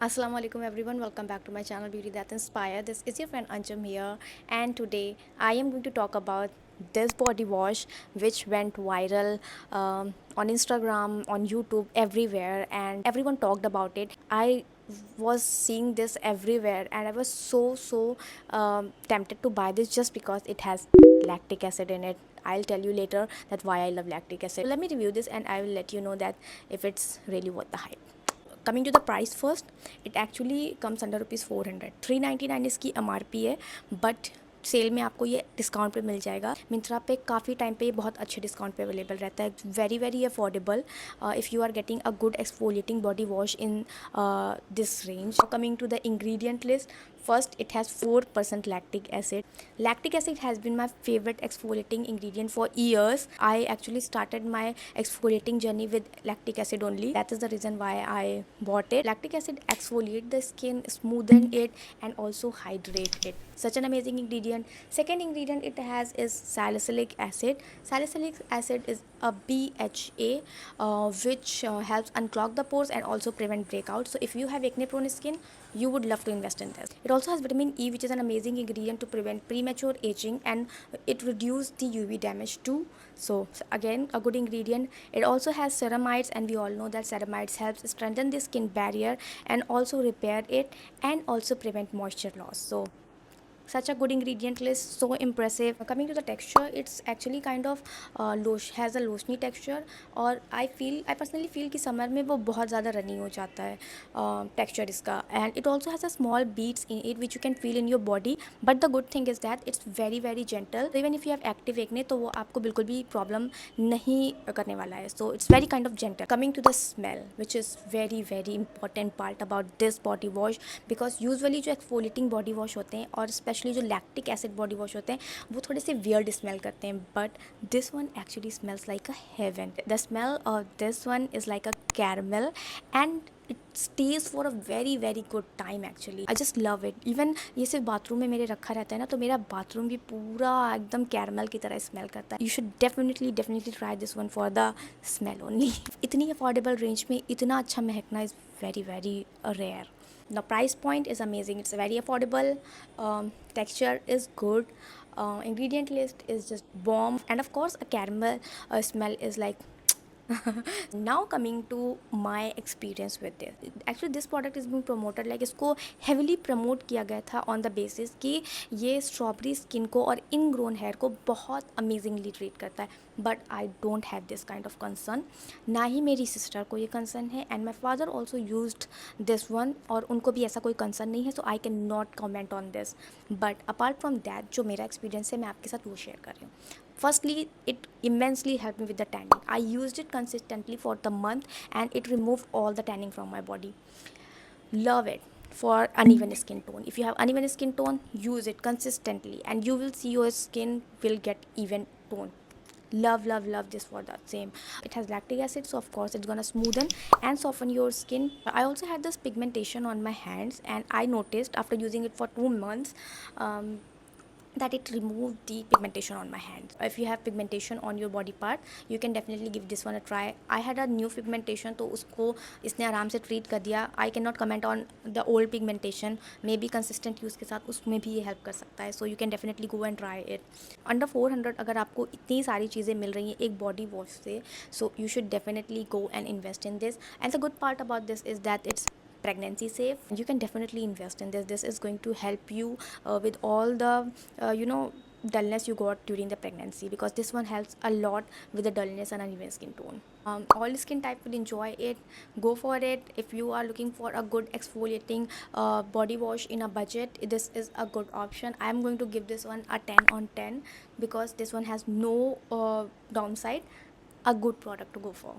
Assalamu alaikum everyone, welcome back to my channel Beauty That Inspire. This is your friend Anjum here, and today I am going to talk about this body wash which went viral on Instagram, on YouTube, everywhere, and everyone talked about it. I was seeing this everywhere and I was so tempted to buy this just because it has lactic acid in it. I'll tell you later that why I love lactic acid. Let me review this and I will let you know that if it's really worth the hype. Coming to the price first, it actually comes under rupees 400, 399 इसकी MRP है, but cell में आपको ये discount पे मिल जाएगा. मिंत्रा पे काफ़ी time पे ये बहुत अच्छे डिस्काउंट पे अवेलेबल रहता है. Very very affordable if you are getting a good exfoliating body wash in this range. Coming to the ingredient list, first it has 4% lactic acid. Lactic acid has been my favorite exfoliating ingredient for years. I actually started my exfoliating journey with lactic acid only. That is the reason why I bought it. Lactic acid exfoliate the skin, smoothen it, and also hydrate it. Such an amazing ingredient. Second ingredient it has is salicylic acid. Salicylic acid is a BHA which helps unclog the pores and also prevent breakouts. So if you have acne prone skin, you would love to invest in this. It also has vitamin E, which is an amazing ingredient to prevent premature aging, and it reduces the UV damage too. So again, a good ingredient. It also has ceramides, and we all know that ceramides helps strengthen the skin barrier and also repair it and also prevent moisture loss. So such a good ingredient list, so impressive. Coming to the texture, it's actually kind of has a lotiony texture, और I personally feel कि summer में वो बहुत ज़्यादा runny हो जाता है texture इसका. And it also has a small beads in it which you can feel in your body, but the good thing is that it's very very gentle. Even if you have active acne तो वो आपको बिल्कुल भी problem नहीं करने वाला है. So it's very kind of gentle. Coming to the smell, which is very very important part about this body wash, because usually जो एक्सफोलिएटिंग बॉडी वॉश होते हैं और स्पेशली जो लैक्टिक एसिड बॉडी वॉश होते हैं वो थोड़े से वियर्ड स्मेल करते हैं, but this one actually smells like a heaven. The smell of this one is like a caramel and it stays for a very very good time. Actually I just love it. Even ये सिर्फ bathroom में मेरे रखा रहता है ना, तो मेरा बाथरूम भी पूरा एकदम कैरमल की तरह स्मेल करता है. You should definitely definitely try this one for the smell only. इतनी अफोर्डेबल रेंज में इतना अच्छा महकना is very very rare. The price point is amazing, it's very affordable, texture is good, ingredient list is just bomb, and of course a caramel smell is like now coming to my experience with this. Actually this product is being promoted like इसको heavily promote किया गया था on the basis कि ये strawberry skin को और ingrown hair को बहुत amazingly treat करता है, but I don't have this kind of concern. ना ही मेरी sister को ये concern है, and my father also used this one और उनको भी ऐसा कोई concern नहीं है, so I cannot comment on this. But apart from that जो मेरा experience है मैं आपके साथ वो share कर रही हूँ. Firstly, it immensely helped me with the tanning. I used it consistently for the month and it removed all the tanning from my body. Love it for uneven skin tone. If you have uneven skin tone, use it consistently and you will see your skin will get even tone. Love love love this for that same. It has lactic acid, so of course it's gonna smoothen and soften your skin. I also had this pigmentation on my hands and I noticed after using it for 2 months that it removed the pigmentation on my hands. If you have pigmentation on your body part, you can definitely give this one a try. I had a new pigmentation, तो उसको इसने आराम से treat कर दिया. I cannot comment on the old pigmentation. Maybe consistent use के साथ उसमें भी ये help कर सकता है. So you can definitely go and try it. Under 400 अगर आपको इतनी सारी चीज़ें मिल रही हैं एक body wash से, so you should definitely go and invest in this. And the good part about this is that it's pregnancy safe. You can definitely invest in this is going to help you with all the dullness you got during the pregnancy, because this one helps a lot with the dullness and uneven skin tone. All skin type will enjoy it. Go for it. If you are looking for a good exfoliating body wash in a budget, this is a good option. I am going to give this one a 10 on 10 because this one has no downside. A good product to go for.